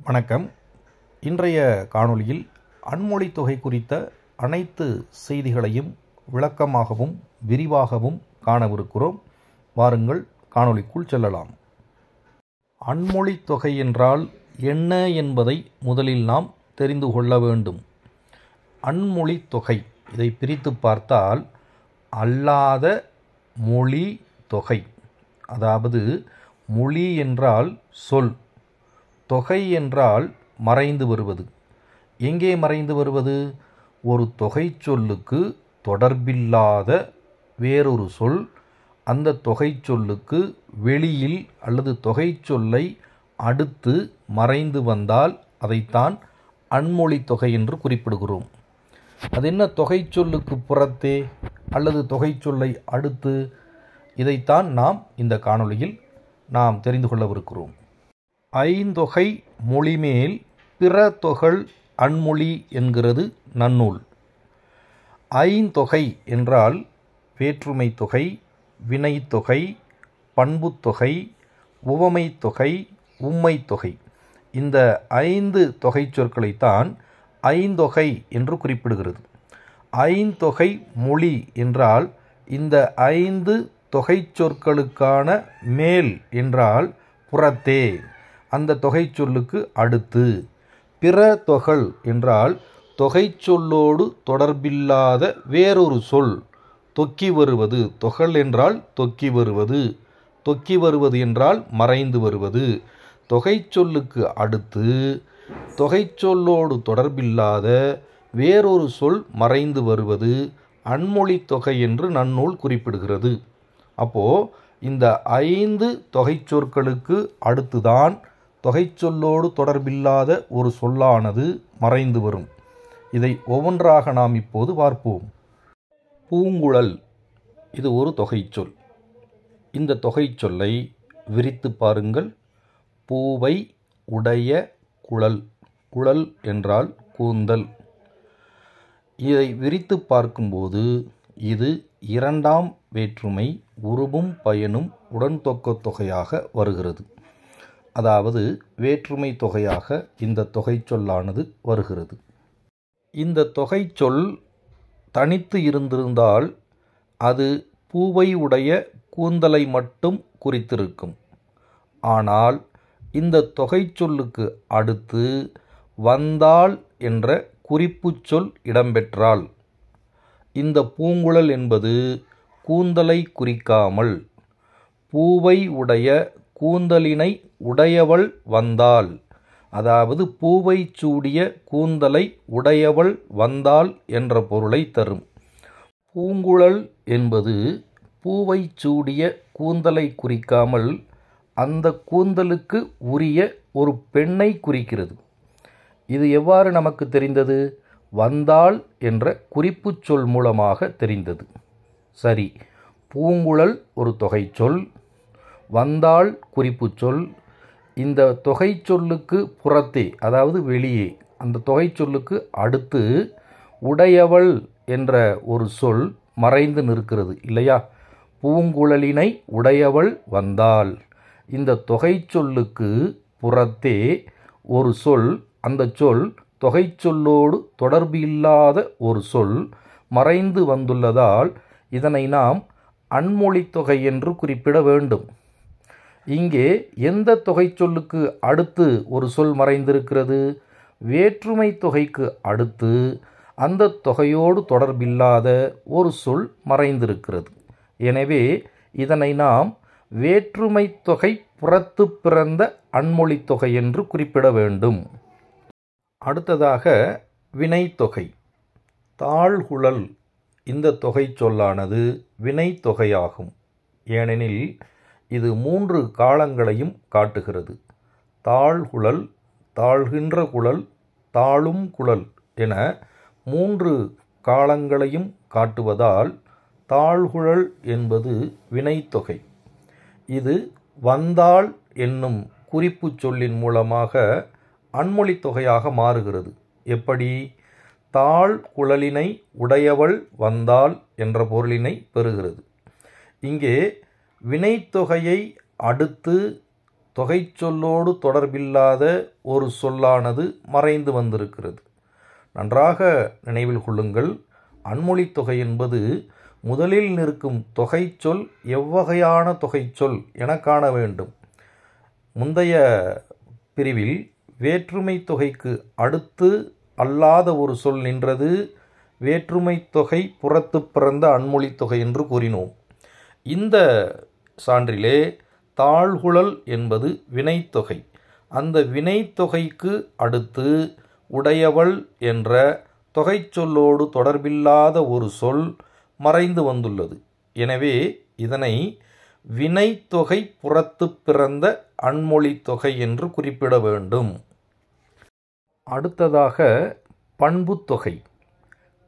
வணக்கம். இன்றைய காணொளியில் அன்மொழி தொகை குறித்த அனைத்து செய்திகளையும் விளக்கமாகவும் விரிவாகவும் காணவிருக்கிறோம். வாருங்கள் காணொளிக்குள் செல்லலாம். அன்மொழி தொகை என்றால் என்ன என்பதை முதலில் நாம் தெரிந்து கொள்ள வேண்டும். அன்மொழி தொகை இதை பிரித்து பார்த்தால் அல்லாத மொழி தொகை, அதாவது மொழி என்றால் சொல், தொகை என்றால் மறைந்து வருவது. எங்கே மறைந்து வருவது? ஒரு தொகை சொல்லுக்கு தொடர்பில்லாத வேறொரு சொல் அந்த தொகை சொல்லுக்கு வெளியில் அல்லது தொகை சொல்லை அடுத்து மறைந்து வந்தால் அதைத்தான் அன்மொழி தொகை என்று குறிப்பிடுகிறோம். அது என்ன தொகை சொல்லுக்கு புறத்தே அல்லது தொகை சொல்லை அடுத்து? இதைத்தான் நாம் இந்த காணொளியில் நாம் தெரிந்து கொள்ளவிருக்கிறோம். ஐந்தொகை மொழிமேல் பிற தொகல் அன்மொழி என்கிறது நன்னூல். ஐந்தொகை என்றால் வேற்றுமை தொகை, வினைத்தொகை, பண்புத்தொகை, உவமைத்தொகை, உம்மைத்தொகை. இந்த 5 தொகை சொற்களைத்தான் ஐந்தொகை என்று குறிப்பிடுகிறது. ஐந்தொகை மொழி என்றால் இந்த 5 தொகை சொற்களுக்கான மேல் என்றால் புறத்தே, அந்த தொகை சொல்லுக்கு அடுத்து. பிற தொகல் என்றால் தொகை சொல்லோடு தொடர்பில்லாத வேறொரு சொல் தொக்கி வருவது. தொகல் என்றால் தொக்கி வருவது, தொக்கி வருவது என்றால் மறைந்து வருவது. தொகை சொல்லுக்கு அடுத்து தொகை சொல்லோடு தொடர்பில்லாத வேறொரு சொல் மறைந்து வருவது அன்மொழி தொகை என்று நன்னூல் குறிப்பிடுகிறது. அப்போது இந்த 5 தொகை சொற்களுக்கு அடுத்துதான் தொகை சொல்லோடு தொடர்பில்லாத ஒரு சொல்லானது மறைந்து வரும். இதை ஒவ்வொன்றாக நாம் இப்போது பார்ப்போம். பூங்குழல் இது ஒரு தொகை சொல். இந்த தொகை சொல்லை விரித்து பாருங்கள். பூவை உடைய குழல், குழல் என்றால் கூந்தல். இதை விரித்து பார்க்கும்போது இது 2ஆம் வேற்றுமை உருபும் பயனும் உடன்தொக்க தொகையாக வருகிறது. அதாவது வேற்றுமை தொகையாக இந்த தொகை சொல்லானது வருகிறது. இந்த தொகை சொல் தனித்து இருந்திருந்தால் அது பூவை உடைய கூந்தலை மட்டும் குறித்திருக்கும். ஆனால் இந்த தொகை சொல்லுக்கு அடுத்து வந்தாள் என்ற குறிப்பு சொல் இடம்பெற்றால் இந்த பூங்குழல் என்பது கூந்தலை குறிக்காமல் பூவை உடைய கூந்தலினை உடையவள் வந்தாள், அதாவது பூவை சூடிய கூந்தலை உடையவள் வந்தாள் என்ற பொருளை தரும். பூங்குழல் என்பது பூவை சூடிய கூந்தலை குறிக்காமல் அந்த கூந்தலுக்கு உரிய ஒரு பெண்ணை குறிக்கிறது. இது எவ்வாறு நமக்கு தெரிந்தது? வந்தாள் என்ற குறிப்பு சொல் மூலமாக தெரிந்தது. சரி, பூங்குழல் ஒரு தொகை சொல், வந்தாள் குறிப்பு சொல். இந்த தொகை சொல்லுக்கு புறத்தே, அதாவது வெளியே, அந்த தொகை சொல்லுக்கு அடுத்து உடையவள் என்ற ஒரு சொல் மறைந்து நிற்கிறது இல்லையா? பூங்குழலினை உடையவள் வந்தாள். இந்த தொகை சொல்லுக்கு புறத்தே ஒரு சொல், அந்த சொல் தொகை சொல்லோடு தொடர்பு இல்லாத ஒரு சொல் மறைந்து வந்துள்ளதால் இதனை நாம் அன்மொழி தொகை என்று குறிப்பிட வேண்டும். இங்கே எந்த தொகை சொல்லுக்கு அடுத்து ஒரு சொல் மறைந்திருக்கிறது? வேற்றுமை தொகைக்கு அடுத்து அந்த தொகையோடு தொடர்பில்லாத ஒரு சொல் மறைந்திருக்கிறது. எனவே இதனை நாம் வேற்றுமை தொகை புறத்து பிறந்த அன்மொழி தொகை என்று குறிப்பிட வேண்டும். அடுத்ததாக வினைத்தொகை. தாழ்குழல் இந்த தொகை சொல்லானது வினைத்தொகையாகும். ஏனெனில் இது 3 காலங்களையும் காட்டுகிறது. தாழ்குழல், தாழ்கின்ற குழல், தாழும் குழல் என 3 காலங்களையும் காட்டுவதால் தாழ்குழல் என்பது வினைத்தொகை. இது வந்தாள் என்னும் குறிப்பு சொல்லின் மூலமாக அன்மொழி தொகையாக மாறுகிறது. எப்படி? தாழ் குழலினை உடையவள் வந்தாள் என்ற பொருளினை பெறுகிறது. இங்கே வினைத்தொகையை அடுத்து தொகைச்சொல்லோடு தொடர்பில்லாத ஒரு சொல்லானது மறைந்து வந்திருக்கிறது. நன்றாக நினைவில் கொள்ளுங்கள். அன்மொழித் தொகை என்பது முதலில் நிற்கும் தொகைச்சொல் எவ்வகையான தொகைச்சொல் என காண வேண்டும். முந்தைய பிரிவில் வேற்றுமை தொகைக்கு அடுத்து அல்லாத ஒரு சொல் நின்றது. வேற்றுமை தொகை புறத்து பிறந்த அன்மொழித் தொகை என்று கூறினோம். இந்த சான்றிலே தாழ்குழல் என்பது வினைத்தொகை. அந்த வினைத்தொகைக்கு அடுத்து உடையவள் என்ற தொகைச்சொல்லோடு தொடர்பில்லாத ஒரு சொல் மறைந்து வந்துள்ளது. எனவே இதனை வினைத்தொகை புறத்து பிறந்த அன்மொழித் தொகை என்று குறிப்பிட வேண்டும். அடுத்ததாக பண்புத்தொகை.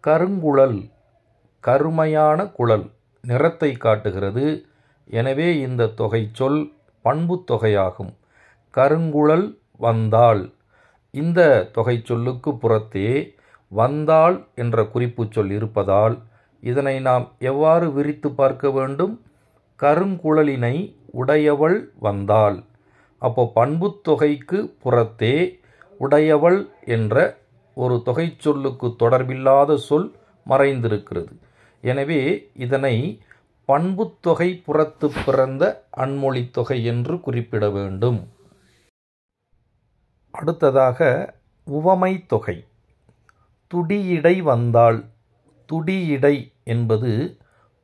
கருங்குழல், கருமையான குழல் நிறத்தை காட்டுகிறது. எனவே இந்த தொகைச்சொல் பண்புத்தொகையாகும். கருங்குழல் வந்தாள். இந்த தொகைச்சொல்லுக்கு புறத்தே வந்தாள் என்ற குறிப்பு சொல் இருப்பதால் இதனை நாம் எவ்வாறு விரித்து பார்க்க வேண்டும்? கருங்குழலினை உடையவள் வந்தாள். அப்போ பண்புத்தொகைக்கு புறத்தே உடையவள் என்ற ஒரு தொகைச்சொல்லுக்கு தொடர்பில்லாத சொல் மறைந்திருக்கிறது. எனவே இதனை பண்புத்தொகை புறத்து பிறந்த அன்மொழித் தொகை என்று குறிப்பிட வேண்டும். அடுத்ததாக உவமை தொகை. துடியிடை வந்தாள். துடியிடை என்பது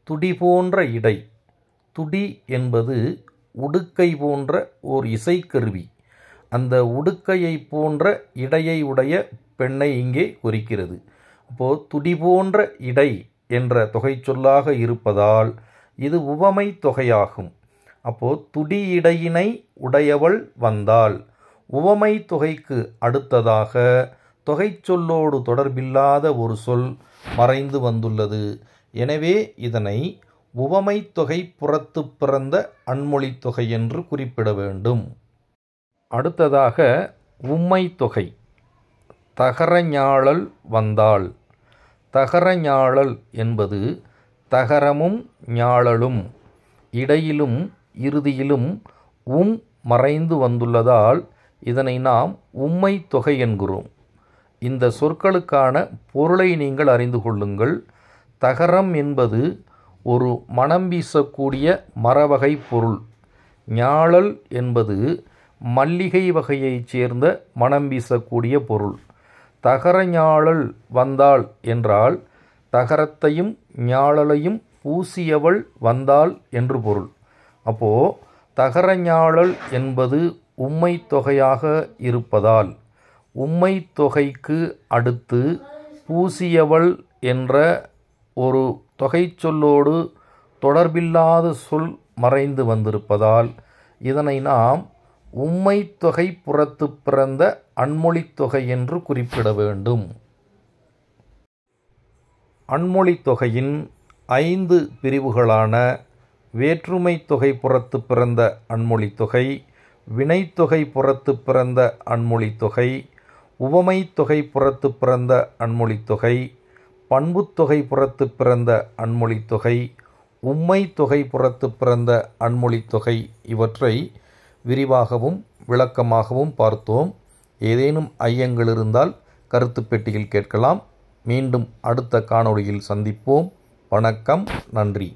துடி போன்ற இடை. துடி என்பது உடுக்கை போன்ற ஓர் இசைக்கருவி. அந்த உடுக்கையை போன்ற இடையை உடைய பெண்ணை இங்கே குறிக்கிறது. அப்போது துடி போன்ற இடை என்ற தொகைச்சொல்லாக இருப்பதால் இது உவமை தொகையாகும். அப்போது துடியிடையினை உடையவள் வந்தாள். உவமை தொகைக்கு அடுத்ததாக தொகைச்சொல்லோடு தொடர்பில்லாத ஒரு சொல் மறைந்து வந்துள்ளது. எனவே இதனை உவமை தொகை புறத்து பிறந்த அன்மொழித் தொகை என்று குறிப்பிட வேண்டும். அடுத்ததாக உம்மை தொகை. தகரஞாழல் வந்தாள். தகரஞாழல் என்பது தகரமும் ஞாழலும் இடையிலும் இறுதியிலும் மறைந்து வந்துள்ளதால் இதனை நாம் உம்மை தொகை என்கிறோம். இந்த சொற்களுக்கான பொருளை நீங்கள் அறிந்து கொள்ளுங்கள். தகரம் என்பது ஒரு மனம் வீசக்கூடிய மரவகை பொருள். ஞாழல் என்பது மல்லிகை வகையைச் சேர்ந்த மனம் வீசக்கூடிய பொருள். தகரஞாழல் வந்தாள் என்றால் தகரத்தையும் ஞாழலையும் பூசியவள் வந்தாள் என்று பொருள். அப்போது தகரஞாழல் என்பது உம்மை தொகையாக இருப்பதால் உம்மை தொகைக்கு அடுத்து பூசியவள் என்ற ஒரு தொகைச்சொல்லோடு தொடர்பில்லாத சொல் மறைந்து வந்திருப்பதால் இதனை நாம் உம்மை தொகை புறத்து பிறந்த அன்மொழித் தொகை என்று குறிப்பிட வேண்டும். அன்மொழித் தொகையின் 5 பிரிவுகளான வேற்றுமை தொகை புறத்து பிறந்த அன்மொழித் தொகை, வினைத்தொகை புறத்து பிறந்த அன்மொழித் தொகை, உவமை தொகை புறத்து பிறந்த அன்மொழித் தொகை, பண்புத்தொகை புறத்து பிறந்த அன்மொழித் தொகை, உம்மை தொகை புறத்து பிறந்த அன்மொழித் தொகை இவற்றை விரிவாகவும் விளக்கமாகவும் பார்த்தோம். ஏதேனும் ஐயங்கள் இருந்தால் கருத்து பெட்டியில் கேட்கலாம். மீண்டும் அடுத்த காணொளியில் சந்திப்போம். வணக்கம். நன்றி.